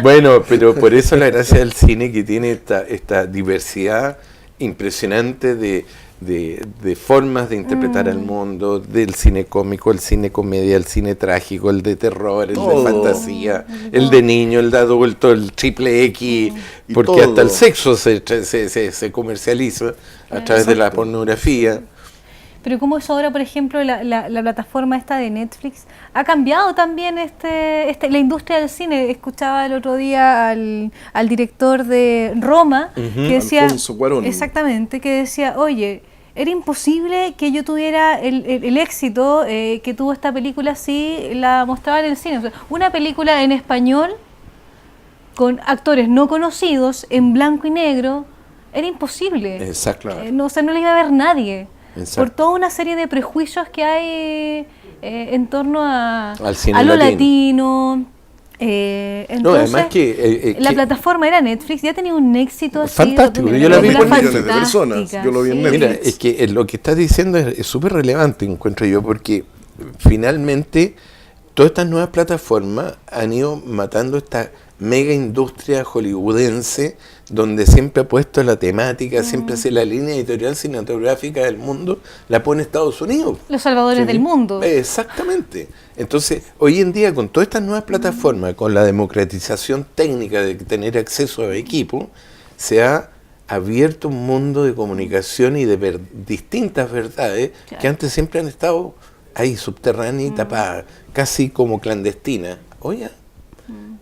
Bueno, pero por eso la gracia del cine, que tiene esta diversidad impresionante de formas de interpretar al mundo, del cine cómico, el cine comedia, el cine trágico, el de terror, el de fantasía, el de niño, el de adulto, el triple X, porque hasta el sexo se comercializa a través de la pornografía. Pero como es ahora, por ejemplo, la plataforma esta de Netflix, ha cambiado también la industria del cine. Escuchaba el otro día al director de Roma, que decía, Alfonso Cuarón. Exactamente, que decía, oye, era imposible que yo tuviera el éxito que tuvo esta película si la mostraba en el cine. O sea, una película en español, con actores no conocidos, en blanco y negro, era imposible. Exacto. No le iba a ver nadie. Exacto. Por toda una serie de prejuicios que hay en torno al cine a lo latino. Entonces, además la plataforma era Netflix, ya tenía un éxito así. Fantástico, yo la vi con millones de personas. Yo lo vi en Netflix. Mira, es que lo que estás diciendo es súper relevante, encuentro yo, porque finalmente todas estas nuevas plataformas han ido matando esta mega industria hollywoodense, donde siempre ha puesto la temática, siempre hace la línea editorial cinematográfica del mundo, la pone Estados Unidos. Los salvadores del mundo. Exactamente. Entonces, hoy en día, con todas estas nuevas plataformas, con la democratización técnica de tener acceso a equipo, se ha abierto un mundo de comunicación y de distintas verdades que antes siempre han estado ahí subterráneas y tapadas, casi como clandestinas. Oye,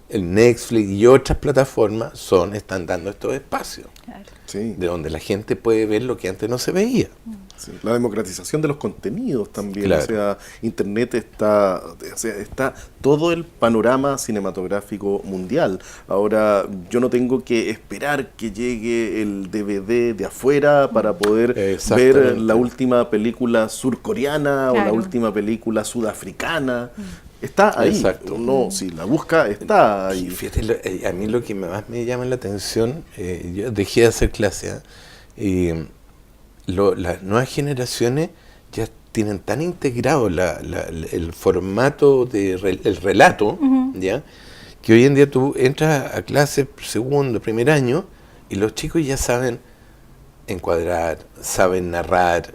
el Netflix y otras plataformas están dando estos espacios, de donde la gente puede ver lo que antes no se veía. Sí, la democratización de los contenidos también, Claro. o sea, Internet está todo el panorama cinematográfico mundial. Ahora, yo no tengo que esperar que llegue el DVD de afuera para poder ver la última película surcoreana o la última película sudafricana. Está ahí. Exacto. Uno, si la busca, está ahí. Fíjate, a mí lo que más me llama la atención, yo dejé de hacer clase, las nuevas generaciones ya tienen tan integrado el formato el relato, ¿ya? Que hoy en día tú entras a clase segundo, primer año, y los chicos ya saben encuadrar, saben narrar,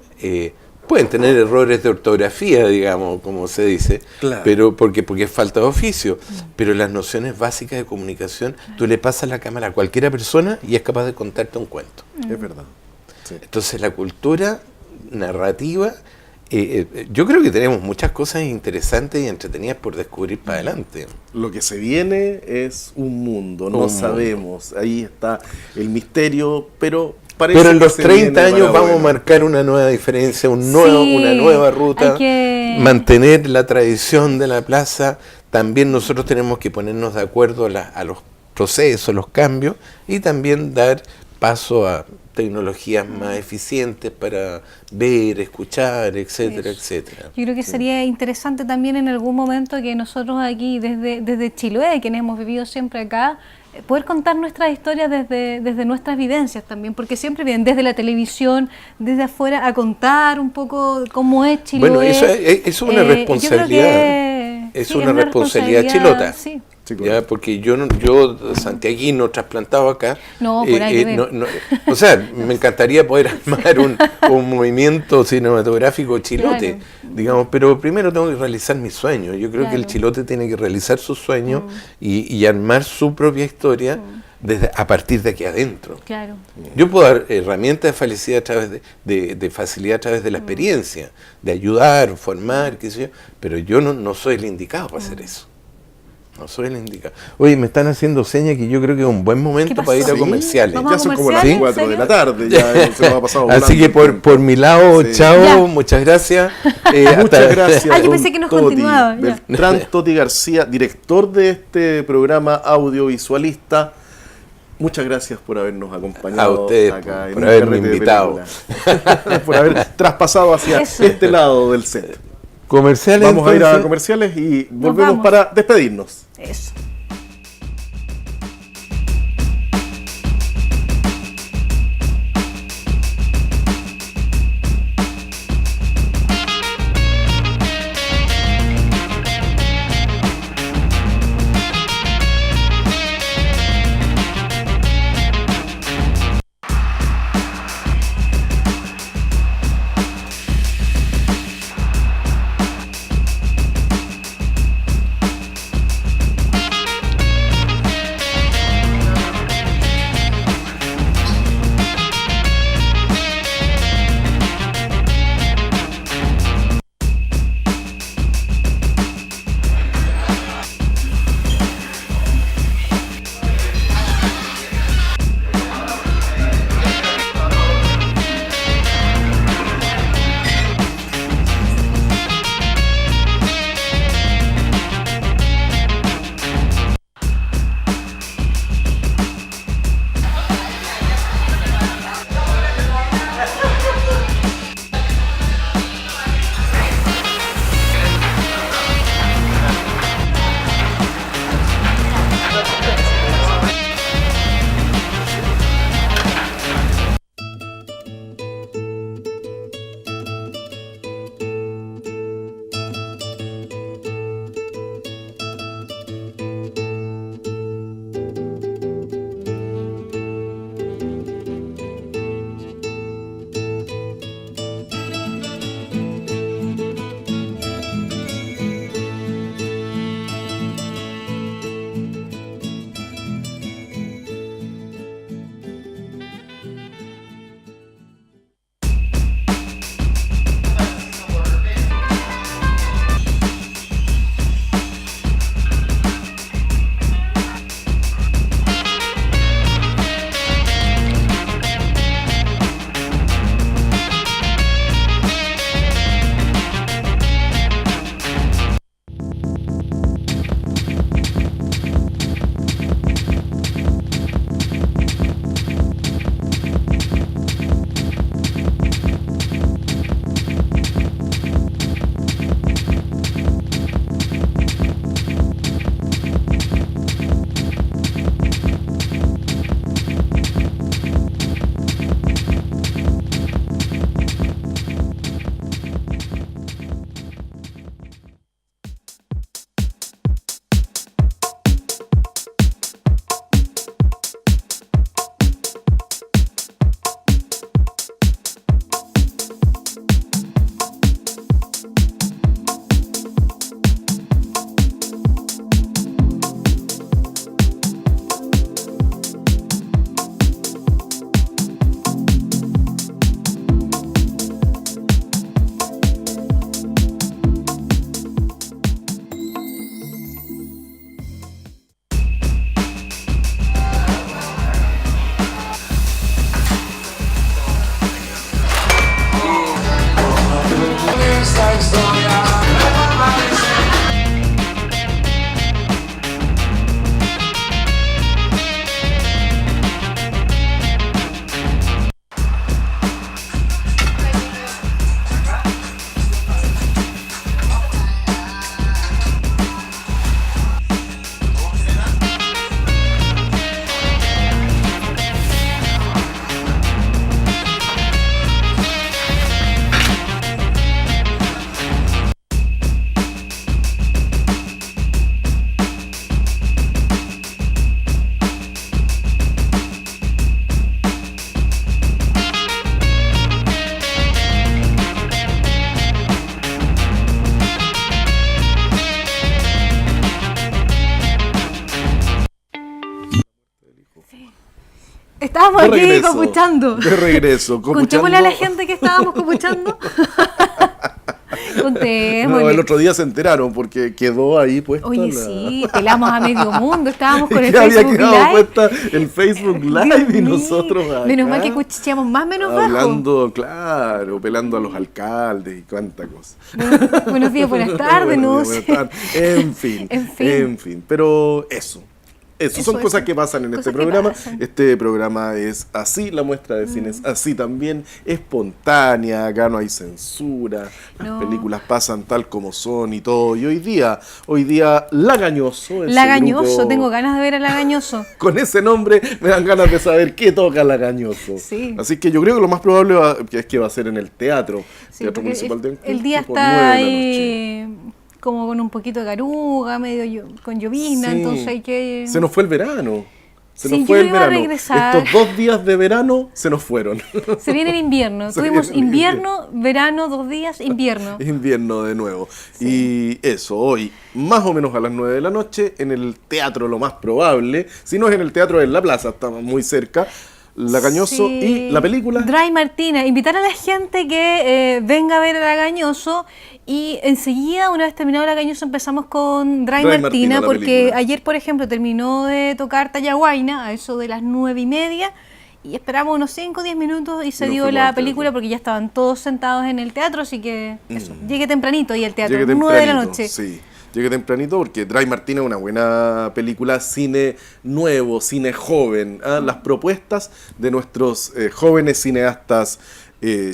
pueden tener errores de ortografía, digamos, como se dice, Claro. pero porque es falta de oficio. Pero las nociones básicas de comunicación, tú le pasas la cámara a cualquiera persona y es capaz de contarte un cuento. Es verdad. Sí. Entonces la cultura narrativa, yo creo que tenemos muchas cosas interesantes y entretenidas por descubrir para adelante. Lo que se viene es un mundo, no sabemos. Ahí está el misterio, pero parece Pero en que los se 30 viene años para vamos a bueno. marcar una nueva diferencia, una nueva ruta, mantener la tradición de la plaza. También nosotros tenemos que ponernos de acuerdo a los procesos, los cambios, y también dar paso a tecnologías más eficientes para ver, escuchar, etcétera, etcétera. Yo creo que sería interesante también en algún momento que nosotros aquí, desde Chiloé, quienes hemos vivido siempre acá, poder contar nuestras historias desde nuestras vivencias también, porque siempre vienen desde la televisión, desde afuera, a contar un poco cómo es Chiloé. Bueno, eso es una responsabilidad. Es una responsabilidad chilota. Sí. Ya, porque yo santiaguino trasplantado acá, o sea, me encantaría poder armar un movimiento cinematográfico chilote, digamos, pero primero tengo que realizar mi sueño. Yo creo que el chilote tiene que realizar su sueño y armar su propia historia a partir de aquí adentro. Claro. Yo puedo dar herramientas de felicidad a través de facilidad a través de la experiencia, de ayudar, formar, qué sé yo, pero yo no soy el indicado para hacer eso. No soy el indicado. Oye, me están haciendo señas que yo creo que es un buen momento para ir a comerciales. Ya son como las 4 de la tarde, ya se nos ha pasado. Así que por mi lado, chao, muchas gracias. Muchas gracias. Yo pensé que nos continuaba. Beltrán Toti García, director de este programa audiovisualista. Muchas gracias por habernos acompañado a ustedes, acá por haberme invitado. Por haber traspasado hacia este lado del set. Comerciales. Vamos a ir a comerciales y volvemos para despedirnos. Eso. Estábamos De aquí regreso, copuchando. De regreso. Contémosle a la gente que estábamos copuchando. Contémosle. No, el otro día se enteraron porque quedó ahí puesta. Oye, sí, pelamos a medio mundo, estábamos con el que había Facebook quedado Live. puesta el Facebook Live y Dios mío. nosotros acá, Menos mal que cuchicheamos más menos bajo. hablando, claro, pelando a los alcaldes y cuánta cosa. Buenos días, buenas tardes, no Buenas sé. tardes. En fin. Pero eso son cosas que pasan en este programa. Este programa es así, la muestra de cine es así también, espontánea, acá no hay censura, las películas pasan tal como son y todo. Y hoy día Lagañoso. Lagañoso, tengo ganas de ver a Lagañoso. Con ese nombre me dan ganas de saber qué toca Lagañoso. Sí. Así que yo creo que lo más probable es que va a ser en el teatro. Sí, Teatro Municipal de Ancud, el día tipo está 9 de la noche. ahí como con un poquito de garuga, con llovizna, Sí. entonces hay que... Se nos fue el verano. Se Sí, nos fue yo el iba a verano. regresar. Estos 2 días de verano se nos fueron. Se viene el invierno. Se Tuvimos viene el invierno, verano, 2 días, invierno. Invierno de nuevo. Y eso, hoy, más o menos a las 9 de la noche, en el teatro lo más probable, si no es en el teatro en la plaza, estamos muy cerca, Lagañoso Sí. y la película. Dry Martina, invitar a la gente que venga a ver a Lagañoso y enseguida, una vez terminado Lagañoso, empezamos con Dry Martina, la porque película. ayer, por ejemplo, terminó de tocar Tallahuayna a eso de las 9:30 y esperamos unos 5 o 10 minutos y se Nos dio fuimos la al película teatro. porque ya estaban todos sentados en el teatro, así que eso, llegué tempranito ahí al teatro, Llegué 9 de la tempranito, noche. Sí, llegué tempranito porque Dry Martina es una buena película, cine nuevo, cine joven. Las propuestas de nuestros jóvenes cineastas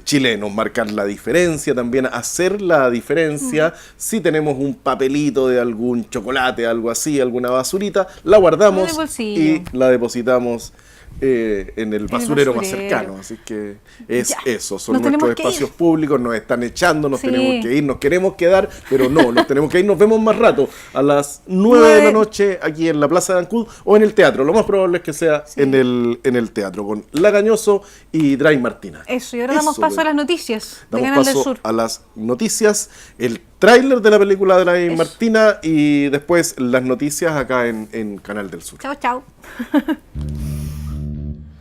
chilenos, marcar la diferencia, también hacer la diferencia. Si tenemos un papelito de algún chocolate, algo así, alguna basurita, la guardamos En el bolsillo. y la depositamos en el basurero más basurero. cercano. Así que es Ya. eso, son Nos tenemos nuestros que ir. espacios públicos, nos están echando, nos Sí. tenemos que ir, nos queremos quedar, pero no, nos tenemos que ir, nos vemos más rato, a las 9 de la noche aquí en la Plaza de Ancud o en el teatro. Lo más probable es que sea en el teatro, con Lagañoso y Dry Martina. Eso, y ahora damos Eso, paso a las noticias de Damos Canal del paso Sur. a las noticias, el tráiler de la película de Dry Martina y después las noticias acá en Canal del Sur. Chao, chao.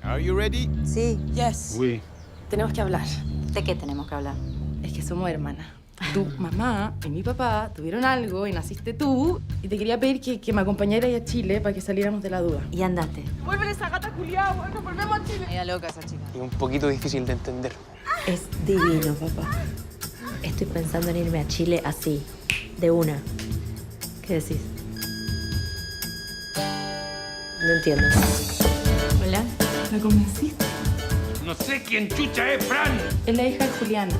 Are you ready? Sí. Yes. Oui. Tenemos que hablar. ¿De qué tenemos que hablar? Es que somos hermanas. Tu mamá y mi papá tuvieron algo y naciste tú. Y te quería pedir que me acompañaras a Chile para que saliéramos de la duda. Y andate. ¡Vuelve esa gata culiada! ¡Bueno, volvemos a Chile! Media loca esa chica. Y un poquito difícil de entender. Es divino, papá. Estoy pensando en irme a Chile así, de una. ¿Qué decís? No entiendo. Hola. ¿La convenciste? No sé quién chucha es Fran. Es la hija de Juliana,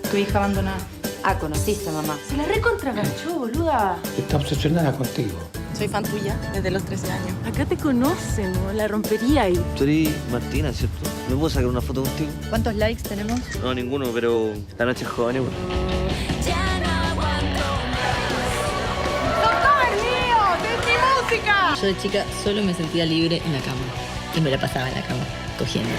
tu hija abandonada. Ah, conociste, mamá. Se la recontragachó, boluda. Está obsesionada contigo. Soy fan tuya desde los 13 años. Acá te conocen, ¿no? La rompería ahí. Tú eres Martina, ¿cierto? ¿Me puedo sacar una foto contigo? ¿Cuántos likes tenemos? No, ninguno, pero esta noche es joven, weón. Yo de chica solo me sentía libre en la cama. Y me la pasaba en la cama, cogiendo.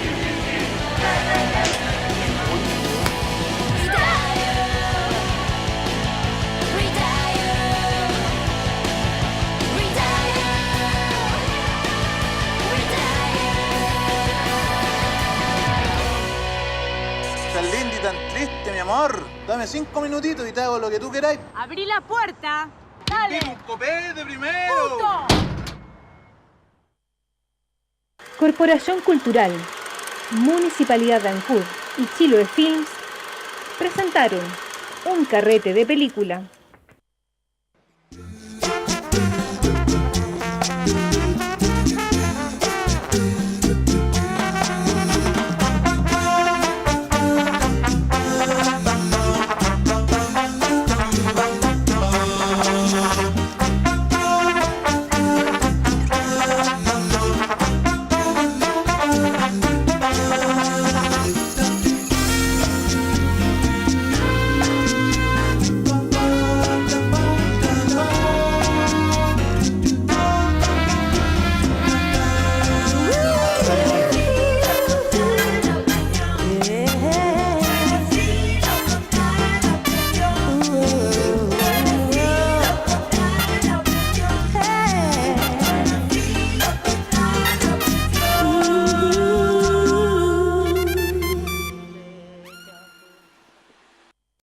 Tan linda y tan triste, mi amor. Dame 5 minutitos y te hago lo que tú queráis. Abrí la puerta. Dale. ¡Tira un copete primero! Corporación Cultural, Municipalidad de Ancud y Chiloé Films presentaron un carrete de película.